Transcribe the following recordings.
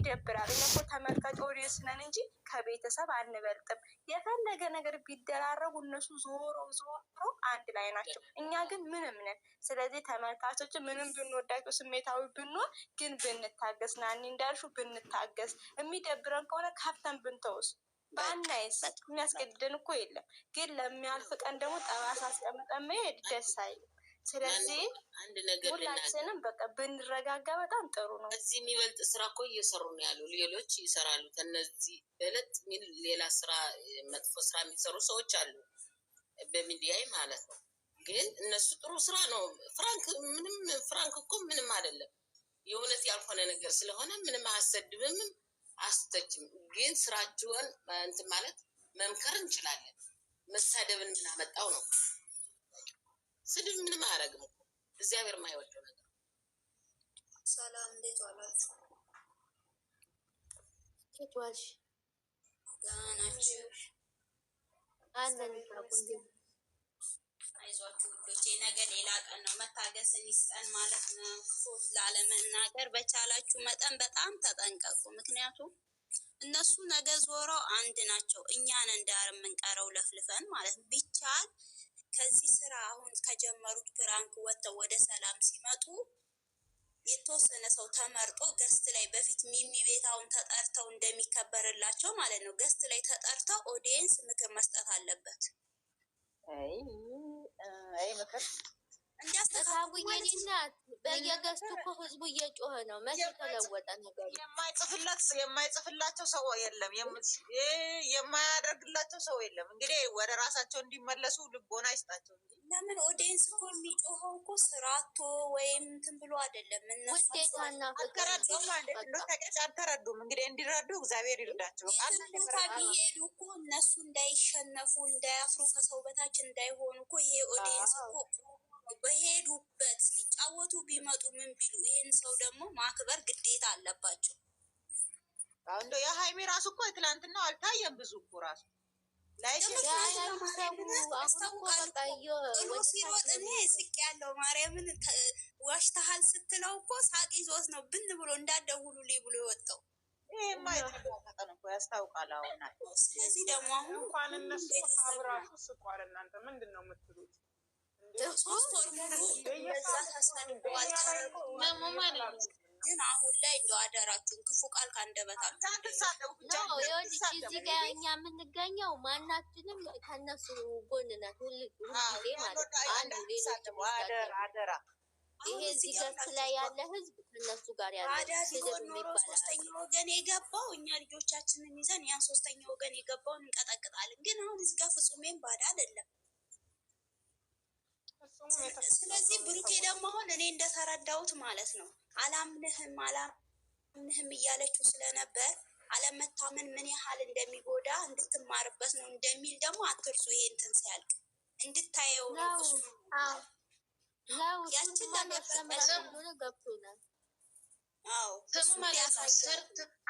ይደብራል። እኛ እኮ ተመልካች ኦዲየንስ ነን እንጂ ከቤተሰብ አንበልጥም። የፈለገ ነገር ቢደራረጉ እነሱ ዞሮ አንድ ላይ ናቸው። እኛ ግን ምንም ነን። ስለዚህ ተመልካቾች ምንም ብንወዳቸው ስሜታዊ ብንሆን ግን ብንታገስ፣ ናኒ እንዳልሽው ብንታገስ፣ የሚደብረን ከሆነ ካፍተን ብንተውስ ባናይስ የሚያስገድደን እኮ የለም። ግን ለሚያልፍ ቀን ደግሞ ጠባሳ አስቀምጠን መሄድ ደስ አይልም። ስለዚህ ሁላችንም በቃ ብንረጋጋ በጣም ጥሩ ነው። እዚህ የሚበልጥ ስራ እኮ እየሰሩ ነው ያሉ፣ ሌሎች ይሰራሉ። ከነዚህ በለጥ ሚል ሌላ ስራ፣ መጥፎ ስራ የሚሰሩ ሰዎች አሉ በሚዲያ ማለት ነው። ግን እነሱ ጥሩ ስራ ነው። ፍራንክ እኮ ምንም አይደለም። የእውነት ያልሆነ ነገር ስለሆነ ምንም አያሰድብም አስተችም። ግን ስራችሁን እንትን ማለት መምከር እንችላለን። መሳደብን ምን አመጣው ነው? ስድብ ምንም አያደርግም እኮ እግዚአብሔር የማይወደው ነገር። ሰላም፣ እንዴት ዋላችሁ? እንዴት ዋልሽ? ደህና ናችሁ? አይዟችሁ ውዶቼ፣ ነገ ሌላ ቀን ነው። መታገስን ይስጠን ማለት ነው። ክፉት ላለመናገር በቻላችሁ መጠን በጣም ተጠንቀቁ። ምክንያቱም እነሱ ነገ ዞረው አንድ ናቸው። እኛን እንዳር የምንቀረው ለፍልፈን ማለት ነው። ቢቻል ከዚህ ስራ አሁን ከጀመሩት ፕራንክ ወጥተው ወደ ሰላም ሲመጡ የተወሰነ ሰው ተመርጦ ገስት ላይ በፊት ሚሚ ቤት አሁን ተጠርተው እንደሚከበርላቸው ማለት ነው። ገስት ላይ ተጠርተው ኦዲየንስ ምክር መስጠት አለበት። አይ ምክር እንዲያስተካክሉኝና በየገስቱ እኮ ህዝቡ እየጮኸ ነው። መቼ ተለወጠ ነገር? የማይጽፍላቸው ሰው የለም፣ የማያደርግላቸው ሰው የለም። እንግዲህ ወደ ራሳቸው እንዲመለሱ ልቦና ይስጣቸው እንጂ ለምን ኦዲየንስ እኮ የሚጮኸው እኮ ስራቶ ወይም እንትን ብሎ አይደለም። እነሱ አልተረዱም። እንግዲህ እንዲረዱ እግዚአብሔር ይርዳቸው። ቦታ ቢሄዱ እኮ እነሱ እንዳይሸነፉ እንዳያፍሩ ከሰው በታች እንዳይሆኑ እኮ ይሄ ኦዲየንስ እኮ በሄዱበት ሊጫወቱ ቢመጡ ምን ቢሉ ይህን ሰው ደግሞ ማክበር ግዴታ አለባቸው። እንደው የሀይሜ ራሱ እኮ ትላንትና አልታየም ብዙ እኮ ራሱ ሲሮጥ እኔ ስቅ ያለው ማርያምን ዋሽተሃል ስትለው እኮ ሳቅ ይዞት ነው ብን ብሎ እንዳትደውሉልኝ ብሎ የወጣው። ይሄማ የተባቀጠን እኮ ያስታውቃል። አሁን ስለዚህ ደግሞ አሁን እንኳን እነሱ አብራችሁ ስቋል። እናንተ ምንድን ነው የምትሉት? 3 ወር ሙሉ በዛ ተሰንበዋል ማለት ነው። ግን አሁን ላይ እንደው አደራችሁን ክፉ ቃል ካንደበታችሁ እዚህ ጋር እኛ የምንገኘው ማናችንም ከነሱ ጎን ነን። ሁልጊዜ ማለት ነው። አደራ ይሄ እዚህ ገጽ ላይ ያለ ህዝብ ከነሱ ጋር ያለ ስድብ የሚባል ሶስተኛ ወገን የገባው እኛ ልጆቻችንን ይዘን ያን ሶስተኛ ወገን የገባውን እንቀጠቅጣለን። ግን አሁን እዚህ ጋር ፍጹሜን ባዳ አይደለም። ስለዚህ ብሩኬ ደግሞ አሁን እኔ እንደተረዳሁት ማለት ነው አላምንህም እያለችው ስለነበር አለመታመን ምን ያህል እንደሚጎዳ እንድትማርበት ነው እንደሚል ደግሞ አትርሱ። ይሄ እንትን ሲያልቅ እንድታየው ነው። ያችን ለመሰመር እንደሆነ ገብቶናል። አዎ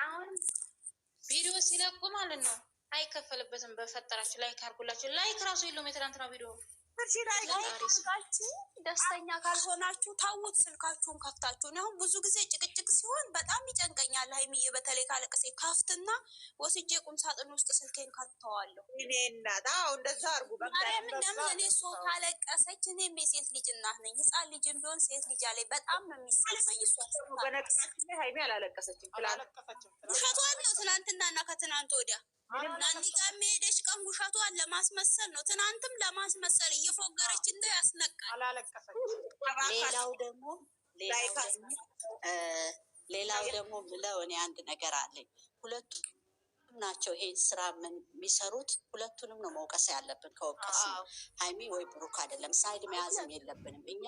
አሁን ቪዲዮ ሲለቁ ማለት ነው አይከፈልበትም። በፈጠራችሁ ላይክ አድርጉላችሁ። ላይክ ራሱ የለውም የትናንትና ቪዲዮ። ደስተኛ ካልሆናችሁ ታውት ስልካችሁን ከፍታችሁ። አሁን ብዙ ጊዜ ጭቅጭቅ ሲሆን በጣም ይጨንቀኛል። ሀይሚዬ በተለይ ካለቀሴ ካፍትና ወስጄ ቁም ሳጥን ውስጥ ስልኬን ከተዋለሁ። እኔ እናት እንደዛ አድርጉ። ለምን እኔ ሰው ካለቀሰች እኔም የሴት ልጅ እናት ነኝ። ህፃን ልጅም ቢሆን ሴት ልጅ አለኝ። በጣም ነው የሚሰማኝ። በነገራችን ላይ ሀይሚ አላለቀሰችም። ውሸቷን ነው ትናንትና እና ከትናንት ወዲያ ናኒ ጋር የሄደች ቀን ውሸቷን ለማስመሰል ነው። ትናንትም ለማስመሰል እየፎገረች እንደ ያስነቃል። ሌላው ደግሞ ብለው እኔ አንድ ነገር አለኝ። ሁለቱም ናቸው ይሄን ስራ የሚሰሩት። ሁለቱንም ነው መውቀስ ያለብን። ከወቀስ ሀይሚ ወይ ብሩክ አይደለም። ሳይድ መያዝም የለብንም። እኛ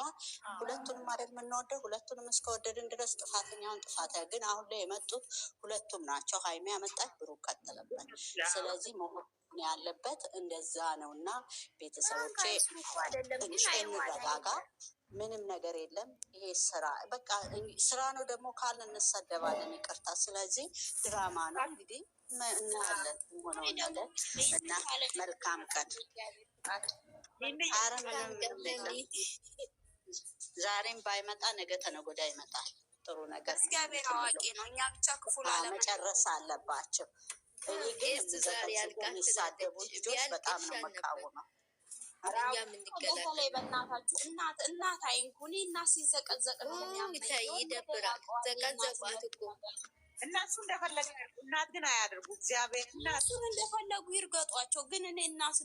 ሁለቱንም አይደል የምንወደው። ሁለቱንም እስከወደድን ድረስ ጥፋተኛውን ጥፋት ግን አሁን ላይ የመጡት ሁለቱም ናቸው። ሀይሚ ያመጣች ብሩክ ቀጥለበት። ስለዚህ መሆን ያለበት እንደዛ ነው። እና ቤተሰቦቼ ትንሽ እንረጋጋ። ምንም ነገር የለም። ይሄ ስራ በቃ ስራ ነው። ደግሞ ካልን እንሰደባለን። ይቅርታ። ስለዚህ ድራማ ነው እንግዲህ እናያለን ሆነው ነገር እና መልካም ቀን። ዛሬም ባይመጣ ነገ ተነገ ወዲያ ይመጣል። ጥሩ ነገር እግዚአብሔር አዋቂ ነው። እኛ ብቻ ክፉ መጨረስ አለባቸው። እኔ ግን የሚሳደቡ ልጆች በጣም ነው መቃወመው። በተለይ በእናታችሁ እናት አይንኩ። እናት ሲዘቀዘቅ ይደብራል። ዘቀዘቋት እኮ እነሱ እንደፈለገ እናት ግን አያደርጉ። እግዚአብሔር እነሱን እንደፈለጉ ይርገጧቸው። ግን እኔ እናት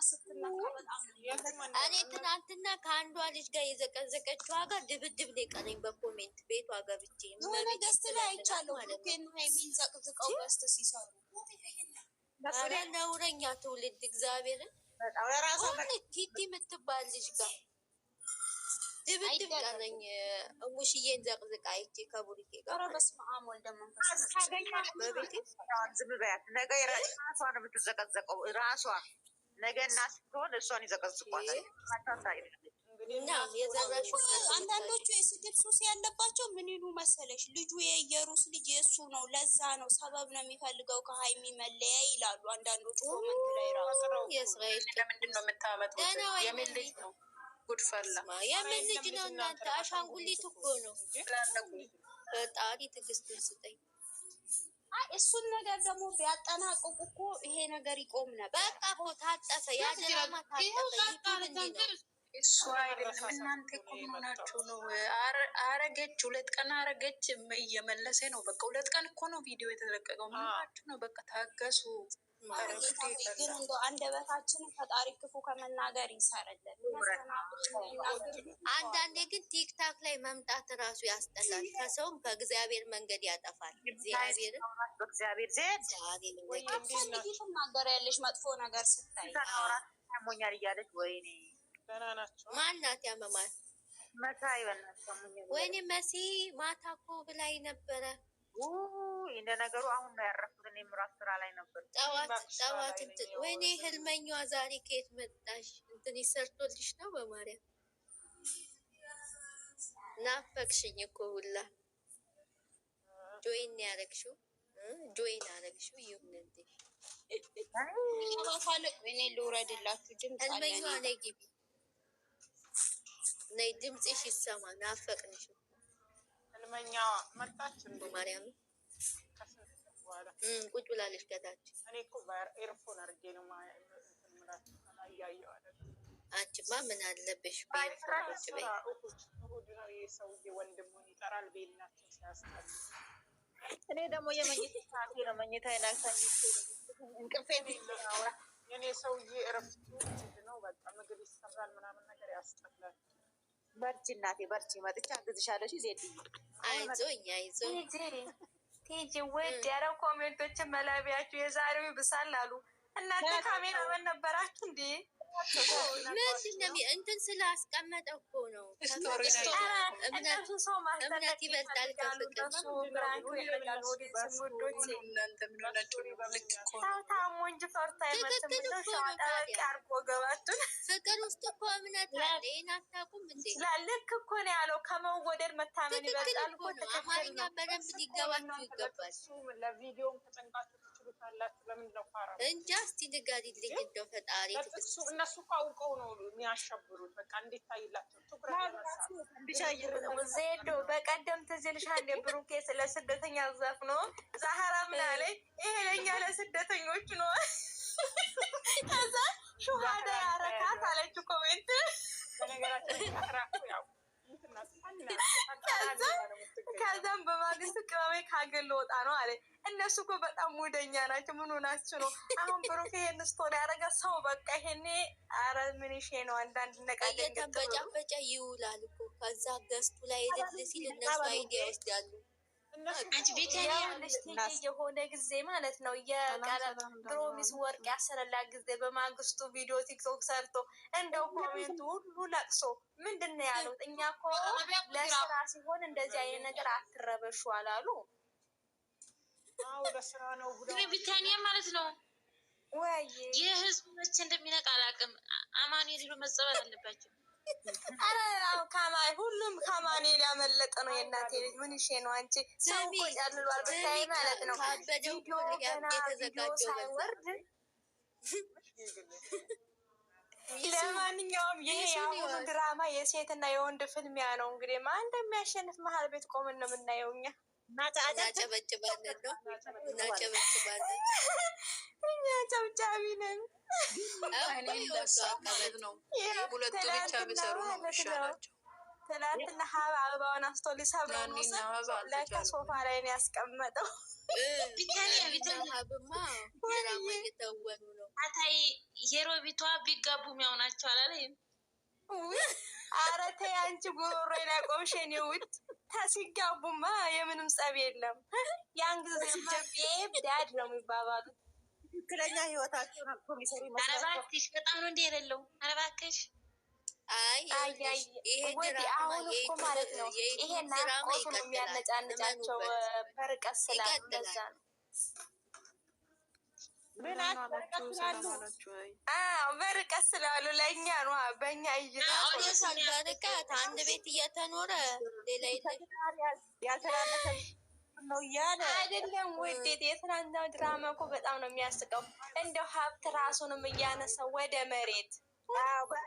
ስትነካ በጣም እኔ ትናንትና ከአንዷ ልጅ ጋር የዘቀዘቀችው ጋር ድብድብ ነው የቀረኝ። በኮሜንት ቤቷ ገብቼ ገስት ላይ አይቻለሁ። የሚን ዘቅዝቀው ገስት ሲሰሩ ነውረኛ ትውልድ እግዚአብሔርን ቲቲ የምትባል ልጅ ጋር ድብድብ ቀረኝ። እሙሽዬን ዘቅዝቃ አይቼ ከቡሪኬ ጋር በስመ አብ ወልደ መንፈስ ዝም በያት። ነገ ራሷ ነው የምትዘቀዘቀው። ራሷ ነገ እናት ስትሆን እሷን ይዘቀዝቋታል። አንዳንዶቹ የስድብ ሱስ ያለባቸው ምን ይሉ መሰለሽ፣ ልጁ የኢየሩስ ልጅ የእሱ ነው፣ ለዛ ነው ሰበብ ነው የሚፈልገው ከሀይሚ መለያ ይላሉ። አንዳንዶቹ ኮመንት ላይ ራሱ የእስራኤል ለምንድን ነው የምታመጡት? የምን ልጅ ነው? ጉድፈላ የምን ልጅ ነው እናንተ? አሻንጉሊት እኮ ነው። ፈጣሪ ትዕግስቱን ስጠኝ። እሱን ነገር ደግሞ ቢያጠናቅቁ እኮ ይሄ ነገር ይቆም ነበር። በቃ እኮ ታጠፈ፣ ያ ድራማ ታጠፈ። እሱ አይደለም። እናንተ እኮ ምን ሆናችሁ ነው? አረገች 2 ቀን አረገች፣ እየመለሰ ነው። በቃ 2 ቀን እኮ ነው ቪዲዮ የተለቀቀው። ምን ሆናችሁ ነው? በቃ ታገሱ። ግን እንደ አንደበታችንን ፈጣሪ ክፉ ከመናገር ይሰረለን። አንዳንዴ ግን ቲክታክ ላይ መምጣት ራሱ ያስጠላል። ከሰውም ከእግዚአብሔር መንገድ ያጠፋል። እግዚአብሔርን በእግዚአብሔር ዘንድ ትናገሪያለሽ መጥፎ ነገር ስታይ ያሞኛል እያለች ወይኔ ማናት ያመማል? ወይኔ መሲ ማታ እኮ ብላኝ ነበረ። እንደ ነገሩ አሁን ነው ያረፍኩት። እኔም እራሱ ስራ ላይ ነበር። ጠዋት ወይኔ ህልመኛዋ ዛሬ ከየት መጣሽ? እንትን ይሰርቶልሽ ነው? በማርያም ናፈቅሽኝ እኮ ሁላ። ጆይን ያረግሽው ጆይን አረግሽው ይሁን እንዴ? እኔ ልውረድላችሁ። ድምፅ ህልመኛዋ ነይ ግቢ፣ ነይ ድምፅሽ ይሰማ። ናፈቅንሽ። ህልመኛዋ መጣች እንዴ? ማርያም ቁጭ ብላለች ከታች። እኔ እኮ ኤርፎን አድርጌ ነው እያየሁ አይደል? አንቺማ ምን አለብሽ? እሑድ ነው የሰውዬ ወንድሙን ይጠራል። ቤናቸው ሲያስጠላ። እኔ ደግሞ የመኝታ ሰዓቴ ነው። መኝታ ይናልታኝ እንቅልፌ የኔ ሰውዬ እረፍቱ ነው። በቃ ምግብ ይሰራል ምናምን ነገር ያስጠላል። በርቺ እናቴ በርቺ። መጥቻ አግዝሻለሽ። ዜድ አይዞኝ አይዞኝ ቲጂ ውድ ያረ ኮሜንቶችን መላቢያችሁ የዛሬው ይብሳል አሉ። እናንተ ካሜራማን ነበራችሁ እንዴ? ምንድን ነው እንትን ስላስቀመጠ እኮ ነው። እምነት ይበልጣል ከፍቅር። ታሞ እንጂ ፈርቶ አይመልስም። ፍቅር ውስጥ እኮ እምነት አለ። ይሄን አታውቁም እንዴ? ልክ እኮ ነው ያለው። ከመወደድ መታመን ይበልጣል እኮ። አማርኛ በደንብ ሊገባችሁ ይገባል። ለቪዲዮም ተጨንቃችሁ ትችሉታላችሁ። ለምንድን ነው ፋራ እንጃ። እስቲ ንገሪልኝ እንደው ፈጣሪ እነሱ እኮ አውቀው ነው የሚያሸብሩት። በቃ እንዲታይላቸው ዜዶ በቀደም ትዝ ይልሻል ብሩኬ ስለ ስደተኛ ዘፍኖ ዛህራ ምን አለኝ? ይሄ ለእኛ ለስደተኞች ነው። ከዛ ሹሃዳ ያረካት አለችው ኮሜንት። ከዛም በማግስቱ ቅመሜ ከሀገር ልወጣ ነው አለ። እነሱ እኮ በጣም ሙደኛ ናቸው። ምን ሆናችሁ ነው? አሁን ብሩክ ይሄን ስቶሪ ያደረገ ሰው በቃ ይሄኔ አረ ምን ሼ ነው። አንዳንድ ነቃ እየተንበጫበጫ ይውላል እኮ። ከዛ ገዝቱ ላይ ልል ሲል እነሱ አይዲያ ይወስዳሉ። የሆነ ጊዜ ማለት ነው የፕሮሚስ ወርቅ ያሰረላት ጊዜ በማግስቱ ቪዲዮ ቲክቶክ ሰርቶ እንደው ኮሜንቱ ሁሉ ለቅሶ ምንድን ነው ያሉት? እኛ እኮ ለስራ ሲሆን እንደዚህ አይነት ነገር አትረበሹ አላሉ። ለስራ ነው ብሪታንያ ማለት ነው ወይ? የህዝብ መቼ እንደሚነቃ አላውቅም። አማኑኤል ሄዶ መጸበል አለባቸው። ሁሉም ከማኑኤል ያመለጠ ነው። የእናቴ ልጅ ምን ይሼ ነው አንቺ? ሰው እኮ ጨልሏል ብታይ ማለት ነው። ቪዲዮ ሳይወርድ ለማንኛውም ይሄ የአሁኑ ድራማ የሴትና የወንድ ፍልሚያ ነው። እንግዲህ ማን እንደሚያሸንፍ መሀል ቤት ቆምን ነው የምናየው እኛ። እናጨበጭባለን ነው እናጨበጭባለን። እኛ ጨብጫቢ ነን። ነው ሁለቱ ብቻ ቢሰሩ ነው ይሻላቸው። ትናንትና ሀብ አበባውን አስቶ ሊሰብረው ነው ለካ ሶፋ ላይ ነው ያስቀመጠው። ሀብማ ድራማ እየተወኑ ነው። አታይ የሮቢቷ ቢጋቡ ሚያው ናቸው አላለይም። ኧረ ተይ አንቺ ጉሮሮ ያቆምሽን ውድ ሲጋቡማ የምንም ጸብ የለም። ያን ጊዜ ሲጀብ ዳድ ነው የሚባባሉት። ትክክለኛ ህይወታቸው ነው የሚሰሩ ይመስላል። ኧረ እባክሽ በጣም ነው እንደ የሌለው። ኧረ እባክሽ አሁን እኮ ማለት ነው ይሄ ናቆቱ ነው የሚያነጫንጫቸው በርቀት ስላሉ ለዛ ነው። በርቀት ስላሉ ለእኛ ነው በእኛ እይታ በርቀት አንድ ቤት እየተኖረ ሌላ ያልተላለፈ ነው እያለ አይደለም ውዴት። የትናንትናው ድራማ እኮ በጣም ነው የሚያስቀው። እንደው ሀብት ራሱንም እያነሳው ወደ መሬት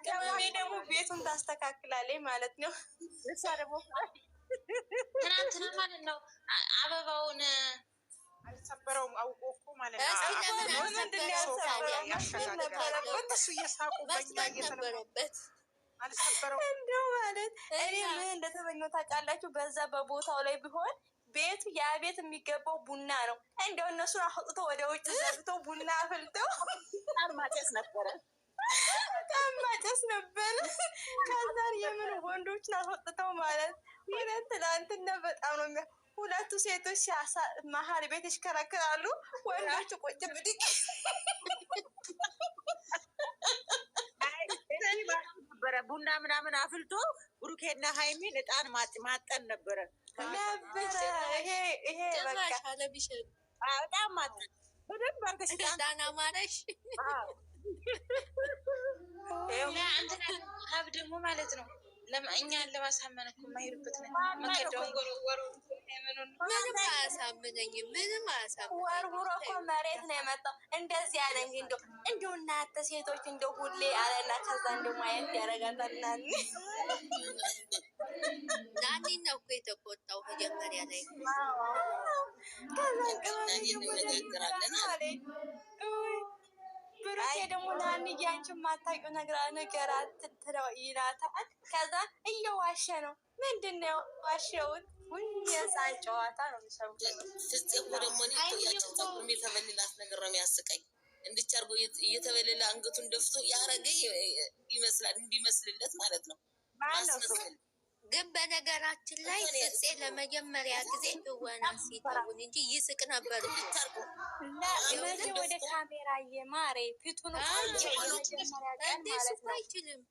ቅመሜ ደግሞ ቤቱን ታስተካክላለች ማለት ነው። እሷ ደግሞ ትናንትና ማለት ነው አበባውን አልሰበረውም አውቆ እኮ ማለት ነው። ምንድን ያልሰበረው እሱ እየሳቁ በኛ ነበረበት አልሰበረውም። እንደው ማለት እኔ ምን እንደተመኘው ታውቃላችሁ? በዛ በቦታው ላይ ቢሆን ቤቱ ያ ቤት የሚገባው ቡና ነው። እንደው እነሱን አውጥተው ወደ ውጭ ዘግተው ቡና አፍልተው ማጨስ ነበረ ማጨስ ነበር። ከዛን የምን ወንዶችን አስወጥተው ማለት ሁለት ትናንትና በጣም ነው ሁለቱ ሴቶች መሀል ቤት ይሽከረክራሉ፣ ወንዶቹ ቁጭ ብድግ ነበረ። ቡና ምናምን አፍልቶ ብሩኬና ሃይሚን እጣን ማጠን ነበረ ይሄ በቃ በጣም ማጠን በደንብ አርገሽ ዳና ማረሽ ሀብ ደግሞ ማለት ነው እኛን ለማሳመን እኮ የማይሄዱበት ነው። መከዳውን ጎረወሩ ምንም አያሳምነኝም። ምንም አያሳምነኝም። ወርውሮ እኮ መሬት ነው የመጣው። እንደዚህ ያለ እንዲሁ እናንተ ሴቶች እንደ ሁሌ አለና ከዛ እንደ ማየት ያደርጋታል። ናኒ ነው እኮ የተቆጣው መጀመሪያ ላይ። ከዛ ብሩኬ ደግሞ ናንዬ አንቺ የማታውቂው ነገራት ይላታል። ከዛ እየዋሸ ነው። ምንድን ነው የዋሸውን? የህፃን ጨዋታ ነው የሚሰሩት። ፍፄ እኮ ደግሞ ያችን ፀጉር የተበልላት ነገር ነው የሚያስቀኝ። እንድች አድርጎ እየተበለለ አንገቱን ደፍቶ ያረገ ይመስላል እንዲመስልለት ማለት ነው ማስመስል። ግን በነገራችን ላይ ፍፄ ለመጀመሪያ ጊዜ ትወና ሲተውን እንጂ ይስቅ ነበር። መቼ ወደ ካሜራ የማሬ ፊቱን አይችልም።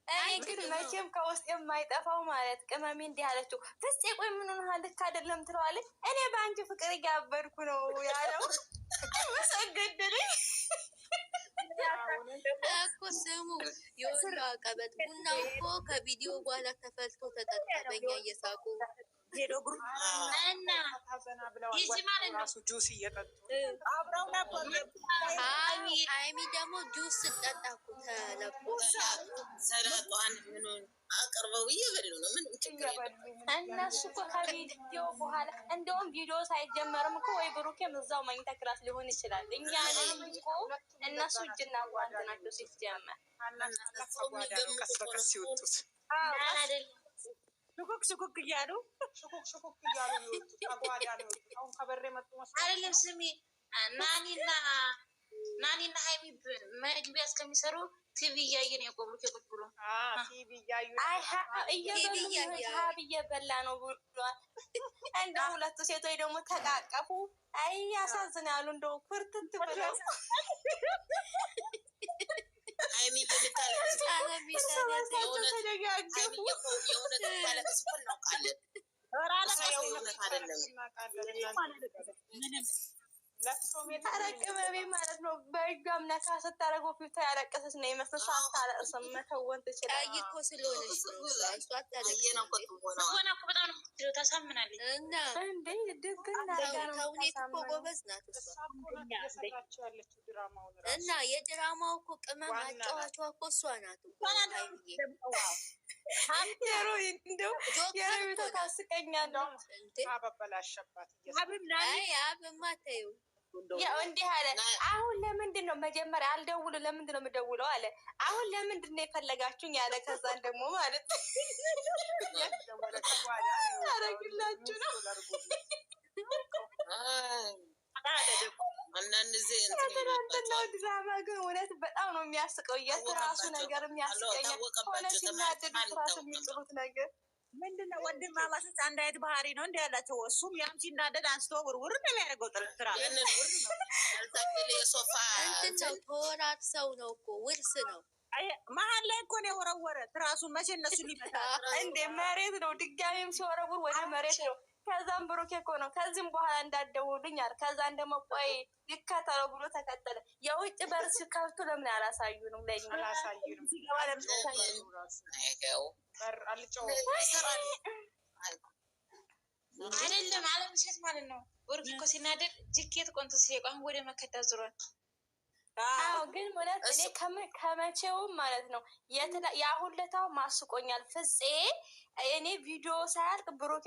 እኔ ግን መቼም ከውስጥ የማይጠፋው ማለት ቅመሜ እንዲህ አለችው፣ ፍፄ ቆይ ምን ሆነሃል? ልክ አይደለም ትለዋለች። እኔ በአንቺ ፍቅር እያበድኩ ነው ያለው። መሰገድልኝ እኮ ስሙ የወሎ አቀበት ቡና እኮ ከቪዲዮ በኋላ ተፈልቶ ተጠጣ። በኛ እየሳቁ እና ይህ ማለት ነው ጁስ እየጠጡ አብረው ነበር። ሃይሚ ደግሞ ጁስ ስጠጣ እኮ ተለቆ ሰላጧን ምኑን አቅርበው እየበሉ ነው። ምን ችግር እነሱ እኮ ከቪዲዮ በኋላ እንደውም ቪዲዮ ሳይጀመርም እኮ ወይ ብሩኬም እዛው መኝታ ክላስ ሊሆን ይችላል። እኛ እኮ እነሱ እጅና ጓንት ናቸው ሲጀመር ቀስ በቀስ ሲወጡት ሹኩክ እያሉ ይወጡት አጓዳ ነው። አሁን ከበሬ መጡ አይደለም። ስሚ ናኒና ሃይሚ መግቢያ እስከሚሰሩ ቲቪ እያየን የቆሙት የቁጭ ብሎ ቲቪ እያዩ ሀብ እየበላ ነው ብሏል። እንደ ሁለቱ ሴቶች ደግሞ ተቃቀፉ። አይ ያሳዝናሉ። እንደው ኩርትት ብለው ሃይሚ የምታለቅስ ተደጋገፉ። የእውነት ታለቅስ እኮ እናውቃለን። የእውነት አይደለም። ቅመሜ ማለት ነው። በእጇም ነካ ስታደርገው ፊቷ ያለቀሰች ነው ይመስል ሳታለቅስም መተወን ትችላለች። ቀይ እኮ ስለሆነች ነው እሷ ታሳምናለች። እንዴ ድብና ተውኔት እኮ ጎበዝ ናት እሷ። እና የድራማው እኮ ቅመም አጫዋቿ እኮ እሷ ናት። እንደው የቤቷ ታስቀኛለች። አብማ ተይው ያው እንዲህ አለ። አሁን ለምንድን ነው መጀመሪያ አልደውሉ? ለምንድን ነው የምደውለው አለ። አሁን ለምንድን ነው የፈለጋችሁኝ ያለ። ከዛን ደግሞ ማለት ያረግላችሁ ነው የትናንትናው ድራማ ግን እውነት በጣም ነው የሚያስቀው። የትራሱ ነገር የሚያስቀኛል ሆነ ሲናደዱት ራሱ የሚጥሩት ነገር ምንድነው? ወንድማማቾች አንድ አይነት ባህሪ ነው እንዲ ያላቸው። እሱም ያም ሲናደድ አንስቶ ውርውር ነው የሚያደርገው። ጥርጥራ እንትን ነው ተወራት ሰው ነው እኮ ውርስ ነው። መሀል ላይ እኮ ነው የወረወረ ትራሱን። መቼ እነሱ ሊመታ እንደ መሬት ነው። ድጋሚም ሲወረውር ወደ መሬት ነው። ከዛም ብሩኬ እኮ ነው ከዚህም በኋላ እንዳትደውሉኝ አለ። ከዛም ደግሞ ቆይ ይከተለው ብሎ ተከተለ። የውጭ በር ሲከፍቱ ለምን አላሳዩንም? ለኛ አይደለም አለምሸት ማለት ነው። ወርቅ እኮ ሲናደድ ጅኬት ቆንቶ ሲቋም ወደ መከዳ ዙሯል። አዎ ግን ማለት እኔ ከመቼውም ማለት ነው የአሁን ለታው ማስቆኛል። ፍፄ እኔ ቪዲዮ ሳያልቅ ብሩኬ